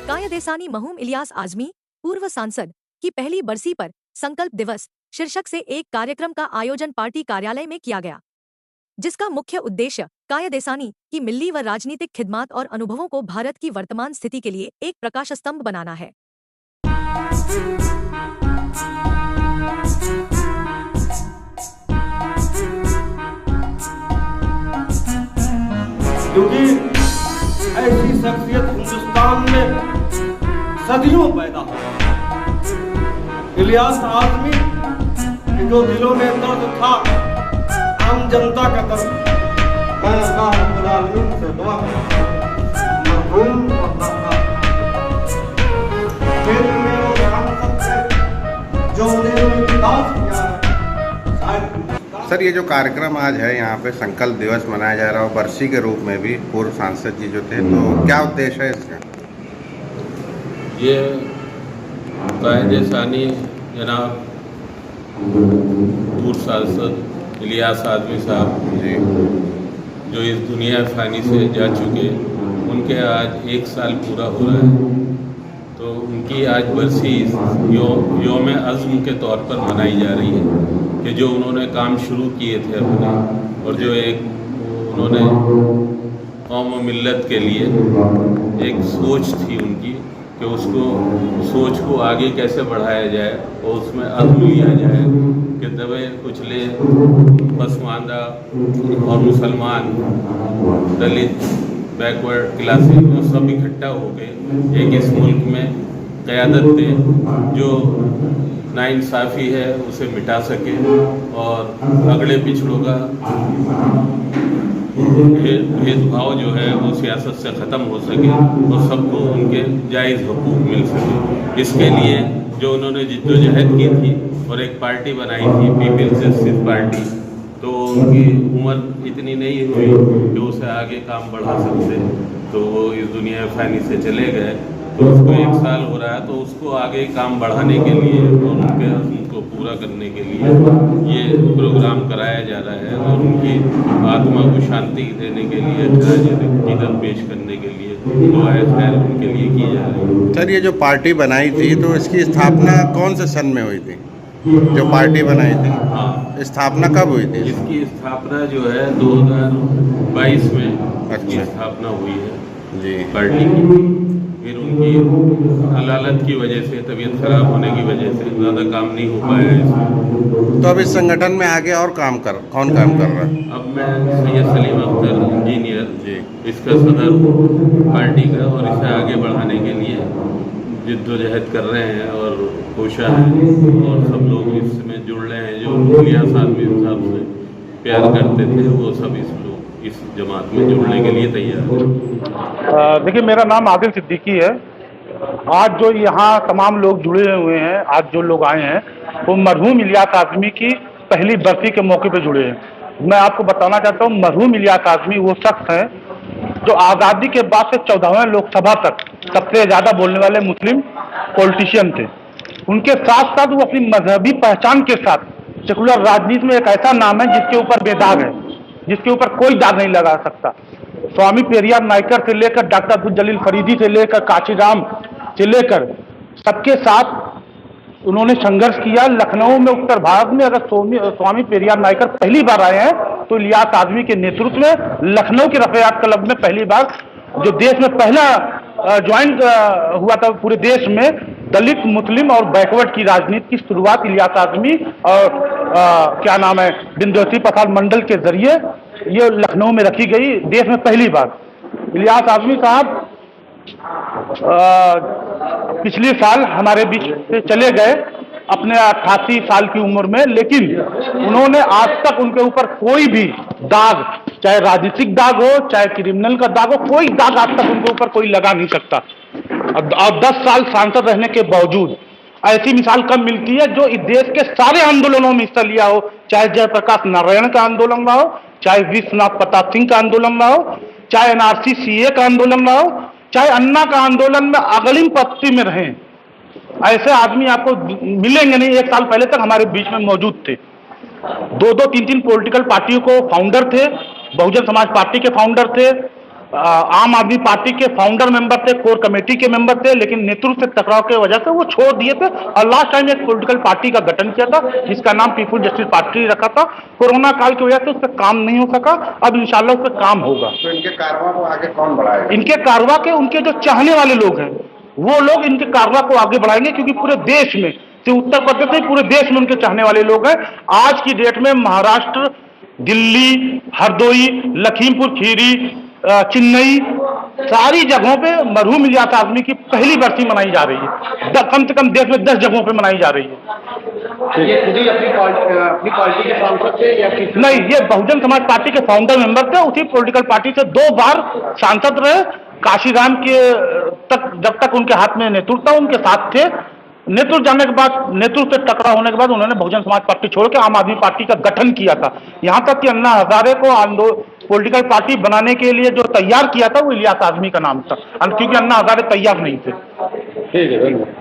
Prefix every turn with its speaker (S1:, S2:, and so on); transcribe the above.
S1: कायदेसानी मरहूम इलियास आजमी पूर्व सांसद की पहली बरसी पर संकल्प दिवस शीर्षक से एक कार्यक्रम का आयोजन पार्टी कार्यालय में किया गया, जिसका मुख्य उद्देश्य कायदेसानी की मिल्ली व राजनीतिक खिदमात और अनुभवों को भारत की वर्तमान स्थिति के लिए एक प्रकाश स्तंभ बनाना है।
S2: क्योंकि ऐसी शख्सियत हिंदुस्तान में सदियों पैदा हो, इलियास आजमी के जो दिलों में दर्द था, आम जनता का दर्द, मैं अल्लाह रब्बुल आलमीन से दुआ करता हूं, मरहूम खेल में और सांसद से जो उन्होंने विकास किया है, शायद।
S3: सर, ये जो कार्यक्रम आज है यहाँ पे संकल्प दिवस मनाया जा रहा है और बरसी के रूप में भी पूर्व सांसद जी जो थे, तो क्या उद्देश्य है इसका?
S4: ये कायदेसानी जनाब पूर्व सांसद इलियास आजमी साहब
S3: जी,
S4: जो इस दुनिया फ़ानी से जा चुके, उनके आज 1 साल पूरा हो रहा है, तो उनकी आज बरसी योम अज़्म के तौर पर मनाई जा रही है कि जो उन्होंने काम शुरू किए थे अपने, और जो एक उन्होंने कौम व मिल्लत के लिए एक सोच थी उनकी कि उसको सोच को आगे कैसे बढ़ाया जाए और उसमें अज़्म लिया जाए कि दबे कुचले पसमानदा और मुसलमान, दलित, बैकवर्ड क्लासेस वो सब इकट्ठा हो गए एक इस मुल्क में क़यादत दें जो नाइंसाफ़ी है उसे मिटा सके और अगड़े पिछड़ों का भेदभाव जो है वो सियासत से ख़त्म हो सके और सबको उनके जायज़ हुकूक मिल सके। इसके लिए जो उन्होंने जिद्दोजहद की थी और एक पार्टी बनाई थी पीपल्स जस्टिस पार्टी, तो उनकी उम्र इतनी नहीं हुई कि उसे आगे काम बढ़ा सकते, तो वो इस दुनिया फ़ानी से चले गए। तो उसको 1 साल हो रहा है, तो उसको आगे काम बढ़ाने के लिए और उनके अज़्म को पूरा करने के लिए ये प्रोग्राम कराया जा रहा है और उनकी आत्मा को शांति देने के लिए, अक़ीदत पेश करने के लिए दुआए खैर उनके लिए की जा रही है।
S3: सर, ये जो पार्टी बनाई थी तो इसकी स्थापना कौन से सन में हुई थी? जो पार्टी बनाई थी,
S4: हाँ,
S3: स्थापना कब हुई थी?
S4: इसकी स्थापना जो है 2022 में इसकी स्थापना हुई है
S3: जी,
S4: पार्टी की। फिर उनकी हलालत की वजह से, तबीयत ख़राब होने की वजह से ज़्यादा काम नहीं हो पाया इसमें।
S3: तो अब इस संगठन में आगे और कौन काम कर रहा है?
S4: अब मैं सैयद सलीम अख्तर इंजीनियर जी इसका सदर हूँ पार्टी का, और इसे आगे बढ़ाने के लिए जिद्दोजहद कर रहे हैं और कोशिश है और सब लोग इसमें जुड़ रहे हैं। जो इलियास आजमी साहब से प्यार करते थे वो सब इस जमात में जुड़ने के लिए तैयार है।
S5: देखिए, मेरा नाम आदिल सिद्दीकी है। आज जो यहाँ तमाम लोग जुड़े हुए हैं, आज जो लोग आए हैं, वो मरहूम इलियास आजमी की पहली बरसी के मौके पे जुड़े हैं। मैं आपको बताना चाहता हूँ, मरहूम इलियास आजमी वो शख्स हैं जो आज़ादी के बाद से 14वें लोकसभा तक सबसे ज़्यादा बोलने वाले मुस्लिम पॉलिटिशियन थे। उनके साथ साथ वो अपनी मजहबी पहचान के साथ सेकुलर राजनीति में एक ऐसा नाम है जिसके ऊपर बेदाग है, जिसके ऊपर कोई दाग नहीं लगा सकता। स्वामी पेरियार नायकर से लेकर डॉक्टर अब्दुल जलील फरीदी से लेकर काशीराम से लेकर सबके साथ उन्होंने संघर्ष किया। लखनऊ में, उत्तर भारत में अगर स्वामी पेरियार नायकर पहली बार आए हैं तो इलियास आजमी के नेतृत्व में लखनऊ के रफ़ियात क्लब में पहली बार, जो देश में पहला ज्वाइन हुआ था पूरे देश में, दलित, मुस्लिम और बैकवर्ड की राजनीति की शुरुआत इलियास आजमी और क्या नाम है विंध्यवासिनी प्रसाद मंडल के जरिए ये लखनऊ में रखी गई, देश में पहली बार। इलियास आजमी साहब पिछले साल हमारे बीच से चले गए अपने 88 साल की उम्र में, लेकिन उन्होंने आज तक उनके ऊपर कोई भी दाग, चाहे राजनीतिक दाग हो चाहे क्रिमिनल का दाग हो, कोई दाग आज तक उनके ऊपर कोई लगा नहीं सकता। और 10 साल सांसद रहने के बावजूद ऐसी मिसाल कम मिलती है जो इस देश के सारे आंदोलनों में हिस्सा लिया हो, चाहे जयप्रकाश नारायण का आंदोलन रहा हो, चाहे विश्वनाथ प्रताप सिंह का आंदोलन रहा हो, चाहे एनआरसी सीए का आंदोलन रहा हो, चाहे अन्ना का आंदोलन में अग्रिम पंक्ति में रहे। ऐसे आदमी आपको मिलेंगे नहीं। 1 साल पहले तक हमारे बीच में मौजूद थे। 2-2, 3-3 पॉलिटिकल पार्टियों को फाउंडर थे, बहुजन समाज पार्टी के फाउंडर थे, आम आदमी पार्टी के फाउंडर मेंबर थे, कोर कमेटी के मेंबर थे, लेकिन नेतृत्व से टकराव की वजह से वो छोड़ दिए थे और लास्ट टाइम एक पॉलिटिकल पार्टी का गठन किया था जिसका नाम पीपुल जस्टिस पार्टी रखा था। कोरोना काल की वजह से उस पर काम नहीं हो सका, अब इंशाल्लाह उस पर काम होगा।
S3: तो इनके कारवां को आगे कौन बढ़ाएगा?
S5: इनके कारवा के उनके जो चाहने वाले लोग हैं वो लोग इनके कारवा को आगे बढ़ाएंगे, क्योंकि पूरे देश में, सिर्फ उत्तर प्रदेश नहीं पूरे देश में उनके चाहने वाले लोग हैं। आज की डेट में महाराष्ट्र, दिल्ली, हरदोई, लखीमपुर खीरी, चेन्नई, सारी जगहों पे मरहूम इलियास आज़मी की पहली बरसी मनाई जा रही है। कम से कम देश में 10 जगहों पे मनाई जा रही है।
S2: ये खुद ही अपनी पार्टी के सांसद थे या किसी?
S5: नहीं, ये बहुजन समाज पार्टी के फाउंडर मेंबर थे, उसी पॉलिटिकल पार्टी से 2 बार सांसद रहे। काशीराम के तक, जब तक उनके हाथ में नेतृत्व था, उनके साथ थे। नेतृत्व जाने के बाद, नेतृत्व से टकराव होने के बाद उन्होंने बहुजन समाज पार्टी छोड़ के आम आदमी पार्टी का गठन किया था। यहाँ तक कि अन्ना हजारे को पॉलिटिकल पार्टी बनाने के लिए जो तैयार किया था वो इलियास आज़मी का नाम था, क्योंकि अन्ना हजारे तैयार नहीं थे।
S2: ठीक है, धन्यवाद।